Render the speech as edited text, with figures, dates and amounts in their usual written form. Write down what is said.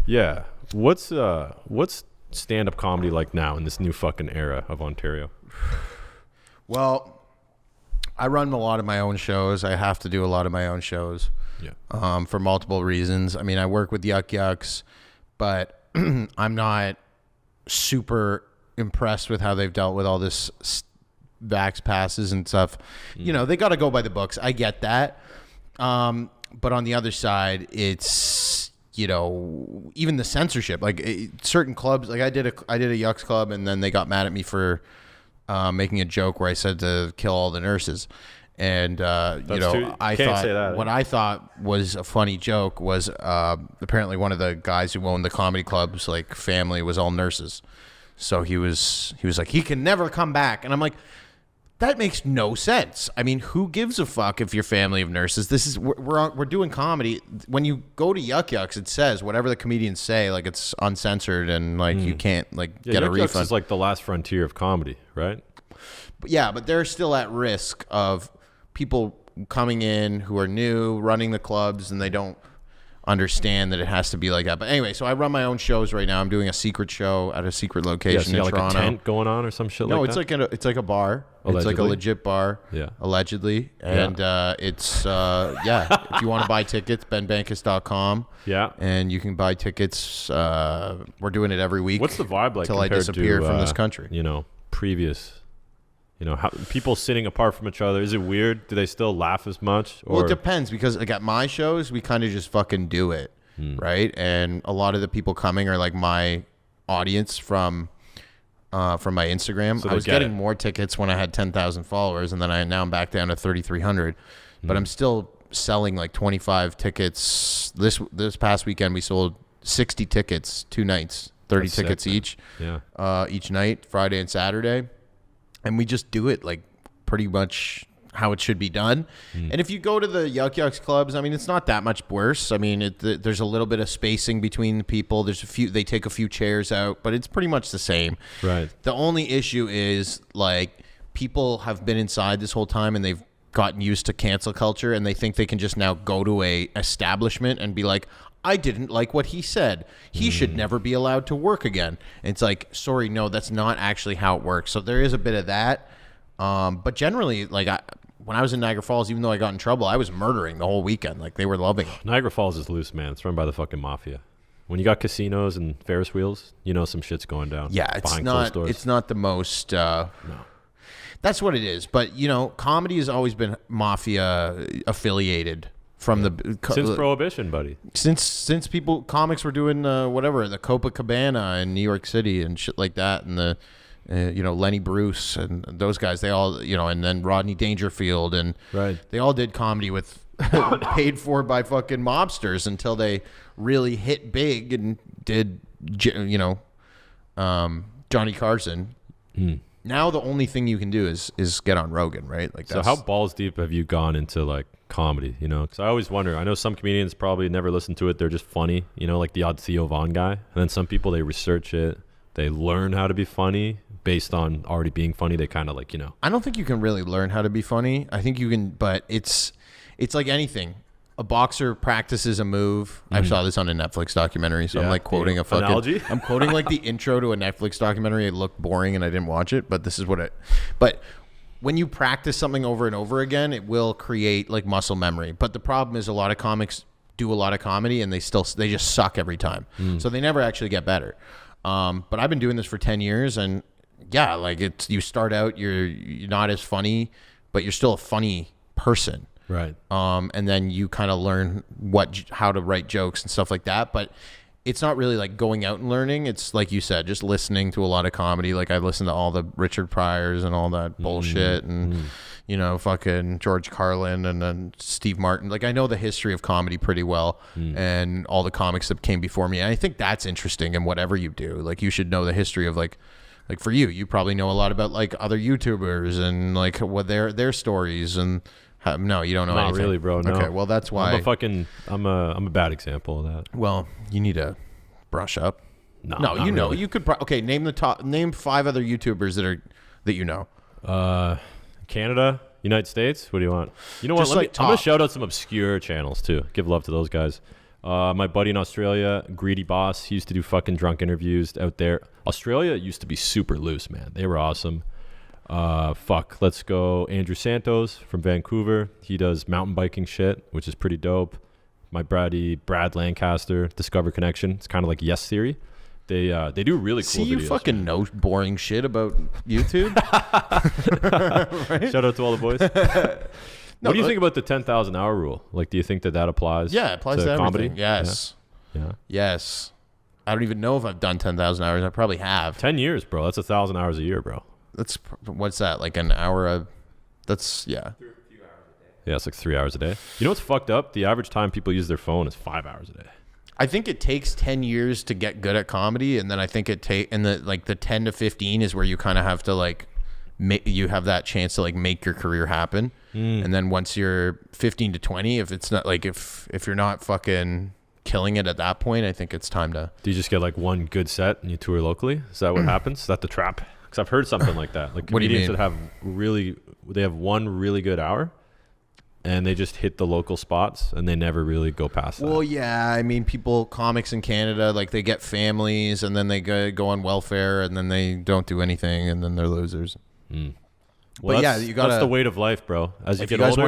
Yeah. What's stand-up comedy like now in this new fucking era of Ontario? Well, I run a lot of my own shows. I have to do a lot of my own shows. Yeah. For multiple reasons. I mean, I work with Yuck Yucks, but I'm not super impressed with how they've dealt with all this vax passes and stuff. You know, they got to go by the books. I get that. But on the other side, it's, you know, even the censorship, like certain clubs, like I did a Yucks club, and then they got mad at me for making a joke where I said to kill all the nurses. And, you know, I thought what I thought was a funny joke was apparently one of the guys who owned the comedy club's like family was all nurses. So he was like, he can never come back. And I'm like, that makes no sense. I mean, who gives a fuck if your family of nurses? This is we're doing comedy. When you go to Yuck Yucks, it says whatever the comedians say, like it's uncensored and like you can't like get a refund. Yuck Yucks is like the last frontier of comedy, right? But they're still at risk of people coming in who are new, running the clubs, and they don't understand that it has to be like that. But anyway, so I run my own shows right now. I'm doing a secret show at a secret location in Toronto. Like a tent going on or some shit like that? No, it's like a bar. Allegedly? It's like a legit bar. Yeah. Allegedly. And it's if you want to buy tickets, benbankas.com. Yeah. And you can buy tickets. We're doing it every week. What's the vibe like until I disappear from this country? You know, previous. You know, how people sitting apart from each other. Is it weird? Do they still laugh as much? Or? Well, it depends, because like at my shows, we kind of just fucking do it, right? And a lot of the people coming are like my audience from my Instagram. So I was getting more tickets when I had 10,000 followers, and then now I'm back down to 3,300. But I'm still selling like 25 tickets. This past weekend, we sold 60 tickets, 2 nights, 30 tickets each. Yeah. Each night, Friday and Saturday. And we just do it like pretty much how it should be done. And if you go to the Yuck Yucks clubs, I mean, it's not that much worse. I mean, there's a little bit of spacing between the people. They take a few chairs out, but it's pretty much the same. Right. The only issue is like people have been inside this whole time and they've gotten used to cancel culture, and they think they can just now go to a establishment and be like, I didn't like what he said. He should never be allowed to work again. And it's like, sorry, no, that's not actually how it works. So there is a bit of that. But generally, like when I was in Niagara Falls, even though I got in trouble, I was murdering the whole weekend. Like they were loving it. Niagara Falls is loose, man. It's run by the fucking mafia. When you got casinos and Ferris wheels, you know some shit's going down. Yeah, it's not the most. No. That's what it is. But you know, comedy has always been mafia affiliated. From since Prohibition, buddy. Since comics were doing the Copacabana in New York City and shit like that, and the Lenny Bruce and those guys, they all and then Rodney Dangerfield, and they all did comedy with paid for by fucking mobsters until they really hit big and did Johnny Carson. Now the only thing you can do is get on Rogan, right? Like, so how balls deep have you gone into like comedy? You know, because I always wonder. I know some comedians probably never listen to it; they're just funny. You know, like the odd Theo Von guy. And then some people, they research it, they learn how to be funny based on already being funny. They kind of like I don't think you can really learn how to be funny. I think you can, but it's like anything. A boxer practices a move. I saw this on a Netflix documentary, so I'm like quoting a fucking analogy. I'm quoting like the intro to a Netflix documentary. It looked boring and I didn't watch it, but this is what it. But when you practice something over and over again, it will create like muscle memory. But the problem is a lot of comics do a lot of comedy and they just suck every time, so they never actually get better. But I've been doing this for 10 years, and yeah, like you start out, you're not as funny, but you're still a funny person. Right. And then you kind of learn how to write jokes and stuff like that. But it's not really like going out and learning. It's like you said, just listening to a lot of comedy. Like I listen to all the Richard Pryors and all that bullshit and, fucking George Carlin and then Steve Martin. Like I know the history of comedy pretty well and all the comics that came before me. And I think that's interesting in whatever you do. Like you should know the history of like for you probably know a lot about like other YouTubers and like what their stories and. No, you don't know anything. Not really, bro. No. Okay, well that's why I'm a bad example of that. Well, you need to brush up. No, you know really. you could. Name 5 other YouTubers that you know. Canada, United States. What do you want? You know what? Just I'm gonna shout out some obscure channels too. Give love to those guys. My buddy in Australia, Greedy Boss, he used to do fucking drunk interviews out there. Australia used to be super loose, man. They were awesome. Let's go. Andrew Santos from Vancouver. He does mountain biking shit, which is pretty dope. My buddy Brad Lancaster, Discover Connection. It's kind of like Yes Theory. They do really cool See, you videos. fucking know boring shit about YouTube. Right? Shout out to all the boys. No, what do you think about the 10,000 hour rule? Like, do you think that applies? Yeah, it applies to comedy? everything. Yes. Yeah. Yes. I don't even know if I've done 10,000 hours. I probably have. 10 years, bro. That's 1,000 hours a year, bro. What's that? Like an hour of, that's, yeah. Yeah, it's like 3 hours a day. You know what's fucked up? The average time people use their phone is 5 hours a day. I think it takes 10 years to get good at comedy. And then I think the 10 to 15 is where you kind of have to like, you have that chance to like make your career happen. And then once you're 15 to 20, if it's not like, if you're not fucking killing it at that point, I think it's time to. Do you just get like one good set and you tour locally? Is that what happens? Is that the trap? Because I've heard something like that. Like What do you comedians mean? that have one really good hour and they just hit the local spots and they never really go past that. Well, yeah, I mean, comics in Canada, like they get families and then they go on welfare and then they don't do anything and then they're losers. Well, But yeah, that's you gotta. that's the weight of life, bro. As you If you get guys older,